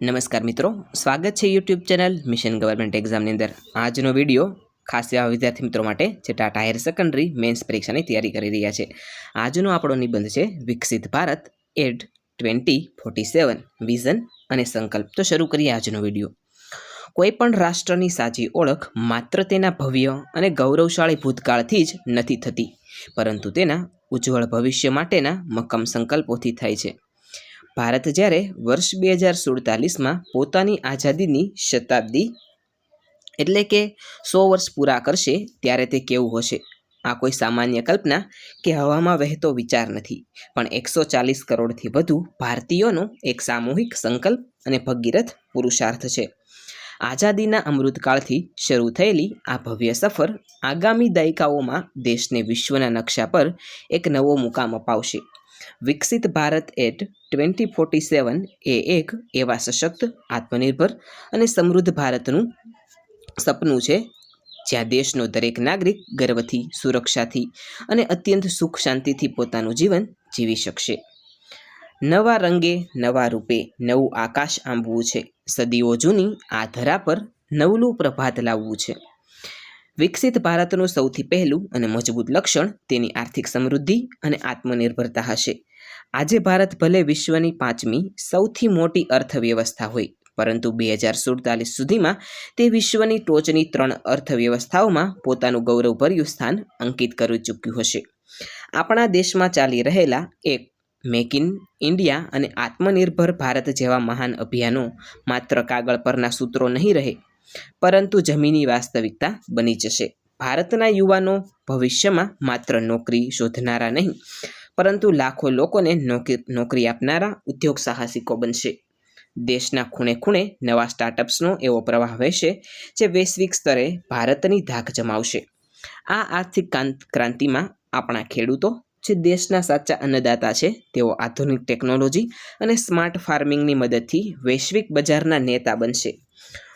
નમસ્કાર મિત્રો, સ્વાગત છે યુટ્યુબ ચેનલ મિશન ગવર્મેન્ટ એક્ઝામની અંદર। આજનો વિડીયો ખાસ એવા વિદ્યાર્થી મિત્રો માટે જે ટાટા હાયર સેકન્ડરી મેન્સ પરીક્ષાની તૈયારી કરી રહ્યા છે। આજનો આપણો નિબંધ છે વિકસિત ભારત એટ 2047 વિઝન અને સંકલ્પ। તો શરૂ કરીએ આજનો વિડીયો। કોઈ પણ રાષ્ટ્રની સાચી ઓળખ માત્ર તેના ભવ્ય અને ગૌરવશાળી ભૂતકાળથી જ નથી થતી, પરંતુ તેના ઉજ્જવળ ભવિષ્ય માટેના મક્કમ સંકલ્પોથી થાય છે। ભારત જ્યારે વર્ષ 2047માં પોતાની આઝાદીની શતાબ્દી એટલે કે 100 વર્ષ પૂરા કરશે ત્યારે તે કેવું હશે? આ કોઈ સામાન્ય કલ્પના કે હવામાં વહેતો વિચાર નથી, પણ 140 કરોડથી વધુ ભારતીયોનો એક સામૂહિક સંકલ્પ અને ભગીરથ પુરુષાર્થ છે। આઝાદીના અમૃતકાળથી શરૂ થયેલી આ ભવ્ય સફર આગામી દાયકાઓમાં દેશને વિશ્વના નકશા પર એક નવો મુકામ અપાવશે। વિકસિત ભારત એટ 2047 એ એક એવા સશક્ત, આત્મનિર્ભર અને સમૃદ્ધ ભારતનું સપનું છે જ્યાં દેશનો દરેક નાગરિક ગર્વથી, સુરક્ષાથી અને અત્યંત સુખ શાંતિથી પોતાનું જીવન જીવી શકશે। નવા રંગે, નવા રૂપે નવું આકાશ આંબવું છે, સદીઓ જૂની આ ધરા પર નવલું પ્રભાત લાવવું છે। વિકસિત ભારતનું સૌથી પહેલું અને મજબૂત લક્ષણ તેની આર્થિક સમૃદ્ધિ અને આત્મનિર્ભરતા હશે। આજે ભારત ભલે વિશ્વની 5મી સૌથી મોટી અર્થવ્યવસ્થા હોય, પરંતુ 2047 સુધીમાં તે વિશ્વની ટોચની 3 અર્થવ્યવસ્થાઓમાં પોતાનું ગૌરવભર્યું સ્થાન અંકિત કરી ચૂક્યું હશે। આપણા દેશમાં ચાલી રહેલા એક મેક ઇન ઇન્ડિયા અને આત્મનિર્ભર ભારત જેવા મહાન અભિયાનો માત્ર કાગળ પરના સૂત્રો નહીં રહે, પરંતુ જમીની વાસ્તવિકતા બની જશે। ભારતના યુવાનો ભવિષ્યમાં માત્ર નોકરી શોધનારા નહીં, પરંતુ લાખો લોકોને નોકરી આપનારા ઉદ્યોગ સાહસિકો બનશે। દેશના ખૂણે ખૂણે નવા સ્ટાર્ટઅપ્સનો એવો પ્રવાહ વહેશે જે વૈશ્વિક સ્તરે ભારતની ધાક જમાવશે। આ આર્થિક ક્રાંતિમાં આપણા ખેડૂતો, જે દેશના સાચા અન્નદાતા છે, તેઓ આધુનિક ટેકનોલોજી અને સ્માર્ટ ફાર્મિંગની મદદથી વૈશ્વિક બજારના નેતા બનશે।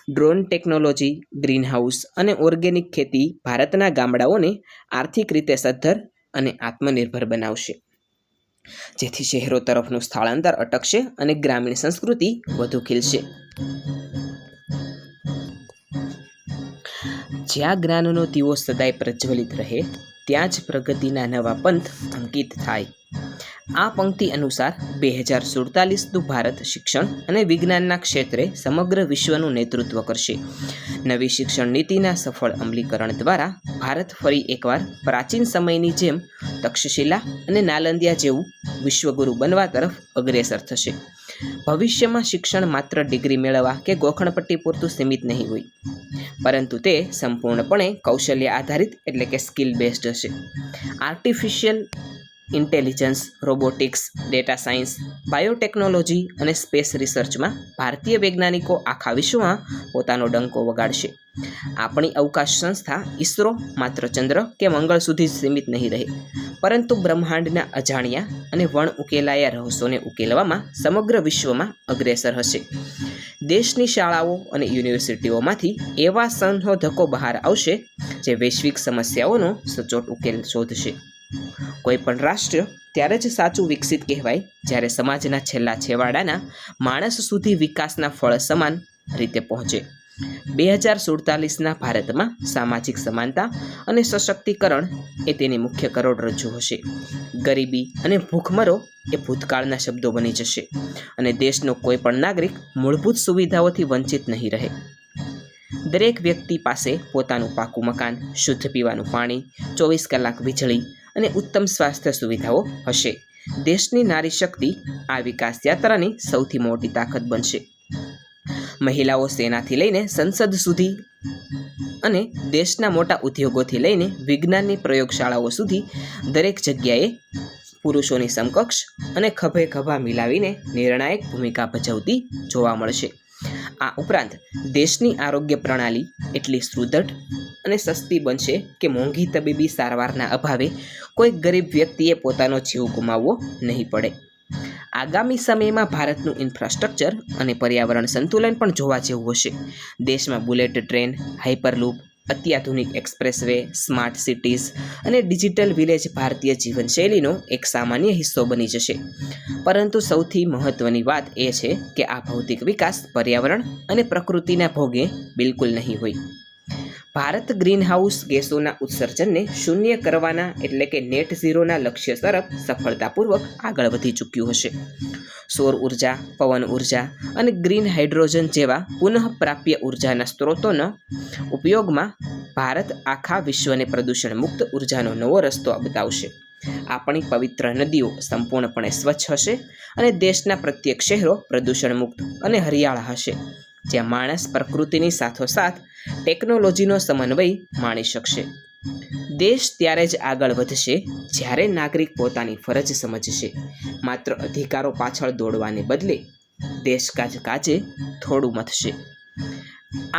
ડ્રોન ટેકનોલોજી, ગ્રીનહાઉસ અને ઓર્ગેનિક ખેતી ભારતના ગામડાઓને આર્થિક રીતે સદ્ધર અને આત્મનિર્ભર બનાવશે, જેથી શહેરો તરફનું સ્થળાંતર અટકશે અને ગ્રામીણ સંસ્કૃતિ વધુ ખીલશે। જ્યાં જ્ઞાનનો દીવો સદાય પ્રજ્વલિત રહે, ત્યાં જ પ્રગતિના નવા પંથ અંકિત થાય। આ પંક્તિ અનુસાર 2047નું ભારત શિક્ષણ અને વિજ્ઞાનના ક્ષેત્રે સમગ્ર વિશ્વનું નેતૃત્વ કરશે। નવી શિક્ષણ નીતિના સફળ અમલીકરણ દ્વારા ભારત ફરી એકવાર પ્રાચીન સમયની જેમ તક્ષશિલા અને નાલંદિયા જેવું વિશ્વગુરુ બનવા તરફ અગ્રેસર થશે। ભવિષ્યમાં શિક્ષણ માત્ર ડિગ્રી મેળવવા કે ગોખણપટ્ટી પૂરતું સીમિત નહીં હોય, પરંતુ તે સંપૂર્ણપણે કૌશલ્ય આધારિત એટલે કે સ્કિલ બેઝડ હશે। Artificial intelligence, robotics, data science, biotechnology અને સ્પેસ રિસર્ચમાં ભારતીય વૈજ્ઞાનિકો આખા વિશ્વમાં પોતાનો ડંકો વગાડશે। આપણી અવકાશ સંસ્થા ઇસરો માત્ર ચંદ્ર કે મંગળ સુધી સીમિત નહીં રહે, પરંતુ બ્રહ્માંડના અજાણ્યા અને વણ ઉકેલાયા રહસ્યોને ઉકેલવામાં સમગ્ર વિશ્વમાં અગ્રેસર હશે। દેશની શાળાઓ અને યુનિવર્સિટીઓમાંથી એવા સંશોધકો બહાર આવશે જે વૈશ્વિક સમસ્યાઓનો સચોટ ઉકેલ શોધશે। કોઈ પણ રાષ્ટ્ર ત્યારે જ સાચું વિકસિત કહેવાય જ્યારે સમાજના છેલ્લા છેવાડાના માણસ સુધી વિકાસના ફળ સમાન રીતે પહોંચે। 2047ના ભારતમાં સામાજિક સમાનતા અને સશક્તિકરણ એ તેની મુખ્ય કરોડરજ્જુ હશે। ગરીબી અને ભૂખમરો એ ભૂતકાળના શબ્દો બની જશે અને દેશનો કોઈ પણ નાગરિક મૂળભૂત સુવિધાઓથી વંચિત નહીં રહે। દરેક વ્યક્તિ પાસે પોતાનું પાકું મકાન, શુદ્ધ પીવાનું પાણી, 24 કલાક વીજળી અને ઉત્તમ સ્વાસ્થ્ય સુવિધાઓ હશે। દેશની નારી શક્તિ આ વિકાસ યાત્રાની સૌથી મોટી તાકાત બનશે। મહિલાઓ સેનાથી લઈને સંસદ સુધી અને દેશના મોટા ઉદ્યોગોથી લઈને વિજ્ઞાનની પ્રયોગશાળાઓ સુધી દરેક જગ્યાએ પુરુષોની સમકક્ષ અને ખભે ખભા મિલાવીને નિર્ણાયક ભૂમિકા ભજવતી જોવા મળશે। આ ઉપરાંત દેશની આરોગ્ય પ્રણાલી એટલી સુદૃઢ અને સસ્તી બનશે કે મોંઘી તબીબી સારવારના અભાવે કોઈ ગરીબ વ્યક્તિએ પોતાનો જીવ ગુમાવવો નહીં પડે। આગામી સમયમાં ભારતનું ઇન્ફ્રાસ્ટ્રક્ચર અને પર્યાવરણ સંતુલન પણ જોવા જેવું હશે। દેશમાં બુલેટ ટ્રેન, હાઇપરલૂપ, અત્યાધુનિક એક્સપ્રેસવે, સ્માર્ટ સિટીઝ અને ડિજિટલ વિલેજ ભારતીય જીવનશૈલીનો એક સામાન્ય હિસ્સો બની જશે. પરંતુ સૌથી મહત્ત્વની વાત એ છે કે આ ભૌતિક વિકાસ પર્યાવરણ અને પ્રકૃતિના ભોગે બિલકુલ નહીં હોય. ભારત ગ્રીનહાઉસ ગેસોના ઉત્સર્જનને શૂન્ય કરવાના એટલે કે નેટ ઝીરોના લક્ષ્ય તરફ સફળતાપૂર્વક આગળ વધી ચૂક્યું હશે. સૌર ઉર્જા, પવન ઉર્જા અને ગ્રીન હાઇડ્રોજન જેવા પુનઃપ્રાપ્ય ઉર્જાના સ્ત્રોતોના ઉપયોગમાં ભારત આખા વિશ્વને પ્રદૂષણ મુક્ત ઉર્જાનો નવો રસ્તો બતાવશે. આપણી પવિત્ર નદીઓ સંપૂર્ણપણે સ્વચ્છ હશે અને દેશના પ્રત્યેક શહેરો પ્રદૂષણ મુક્ત અને હરિયાળા હશે, જ્યાં માણસ પ્રકૃતિની સાથોસાથ ટેકનોલોજીનો સમન્વય માણી શકશે. દેશ ત્યારે જ આગળ વધશે જ્યારે નાગરિક પોતાની ફરજ સમજશે. માત્ર અધિકારો પાછળ દોડવાને બદલે દેશ કાજે થોડું મથશે.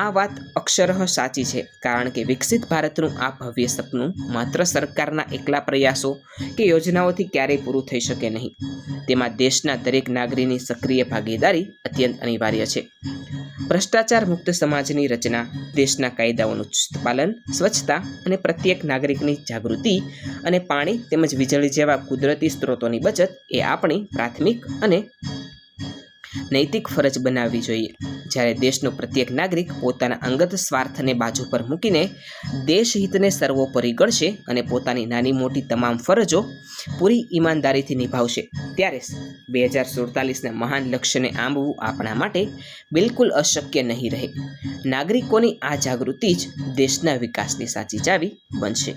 આ વાત અક્ષરશઃ સાચી છે, કારણ કે વિકસિત ભારતનું આ ભવ્ય સપનું માત્ર સરકારના એકલા પ્રયાસો કે યોજનાઓથી ક્યારેય પૂરું થઈ શકે નહીં. તેમાં દેશના દરેક નાગરિકની સક્રિય ભાગીદારી અત્યંત અનિવાર્ય છે. ભ્રષ્ટાચાર મુક્ત સમાજની રચના, દેશના કાયદાઓનું ચુસ્ત પાલન, સ્વચ્છતા અને પ્રત્યેક નાગરિકની જાગૃતિ અને પાણી તેમજ વીજળી જેવા કુદરતી સ્ત્રોતોની બચત એ આપણી પ્રાથમિક અને નૈતિક ફરજ બનાવવી જોઈએ. જ્યારે દેશનો પ્રત્યેક નાગરિક પોતાના અંગત સ્વાર્થને બાજુ પર મૂકીને દેશહિતને સર્વોપરી ગણશે અને પોતાની નાની મોટી તમામ ફરજો પૂરી ઈમાનદારીથી નિભાવશે, ત્યારે 2047ના મહાન લક્ષ્યને આંબવું આપણા માટે બિલકુલ અશક્ય નહીં રહે. નાગરિકોની આ જાગૃતિ જ દેશના વિકાસની સાચી ચાવી બનશે.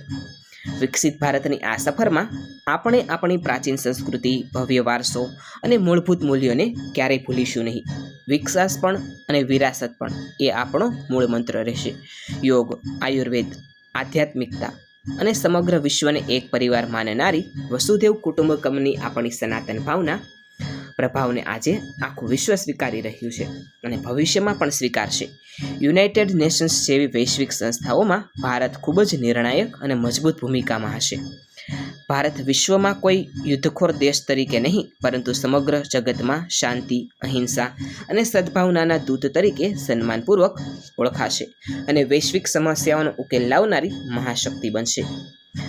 વિકસિત ભારતની આ સફરમાં આપણે આપણી પ્રાચીન સંસ્કૃતિ, ભવ્ય વારસો અને મૂળભૂત મૂલ્યોને ક્યારેય ભૂલીશું નહીં. વિકાસ પણ અને વિરાસત પણ એ આપણો મૂળ મંત્ર રહેશે. યોગ, આયુર્વેદ, આધ્યાત્મિકતા અને સમગ્ર વિશ્વને એક પરિવાર માનનારી વસુધૈવ કુટુંબકમની આપણી સનાતન ભાવના પ્રભાવને આજે આખું વિશ્વ સ્વીકારી રહ્યું છે અને ભવિષ્યમાં પણ સ્વીકારશે. યુનાઇટેડ નેશન્સ જેવી વૈશ્વિક સંસ્થાઓમાં ભારત ખૂબ જ નિર્ણાયક અને મજબૂત ભૂમિકામાં હશે. ભારત વિશ્વમાં કોઈ યુદ્ધખોર દેશ તરીકે નહીં, પરંતુ સમગ્ર જગતમાં શાંતિ, અહિંસા અને સદ્ભાવનાના દૂત તરીકે સન્માનપૂર્વક ઓળખાશે અને વૈશ્વિક સમસ્યાઓનો ઉકેલ લાવનારી મહાશક્તિ બનશે.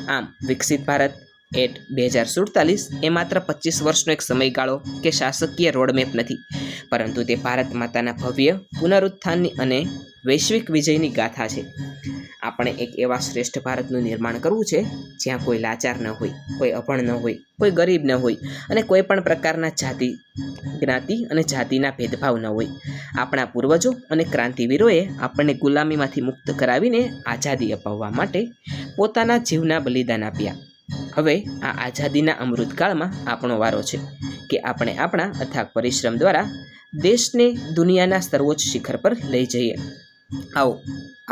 આમ, વિકસિત ભારત એટ 2047 એ માત્ર 25 વર્ષનો એક સમયગાળો કે શાસકીય રોડમેપ નથી, પરંતુ તે ભારત માતાના ભવ્ય પુનરુત્થાનની અને વૈશ્વિક વિજયની ગાથા છે. આપણે એક એવા શ્રેષ્ઠ ભારતનું નિર્માણ કરવું છે જ્યાં કોઈ લાચાર ન હોય, કોઈ અભણ ન હોય, કોઈ ગરીબ ન હોય અને કોઈ પણ પ્રકારના જાતિ, જ્ઞાતિ અને જાતિના ભેદભાવ ન હોય. આપણા પૂર્વજો અને ક્રાંતિવીરોએ આપણને ગુલામીમાંથી મુક્ત કરાવીને આઝાદી અપાવવા માટે પોતાના જીવના બલિદાન આપ્યા. હવે આ આઝાદીના અમૃતકાળમાં આપણો વારો છે કે આપણે આપણા અથાગ પરિશ્રમ દ્વારા દેશને દુનિયાના સર્વોચ્ચ શિખર પર લઈ જઈએ. આવો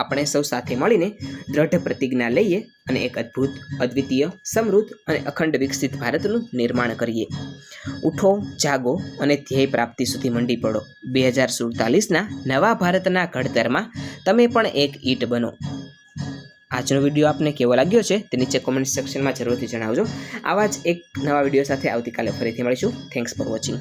આપણે સૌ સાથે મળીને દ્રઢ પ્રતિજ્ઞા લઈએ અને એક અદ્ભુત, અદ્વિતીય, સમૃદ્ધ અને અખંડ વિકસિત ભારતનું નિર્માણ કરીએ. ઉઠો, જાગો અને ધ્યેય પ્રાપ્તિ સુધી મંડી પડો. 2047ના નવા ભારતના ઘડતરમાં તમે પણ એક ઈંટ બનો. આજનો વિડીયો આપને કેવો લાગ્યો છે તે નીચે કોમેન્ટ સેક્શનમાં જરૂરથી જણાવજો. આવા જ એક નવા વિડીયો સાથે આવતીકાલે ફરીથી મળીશું. Thanks for watching.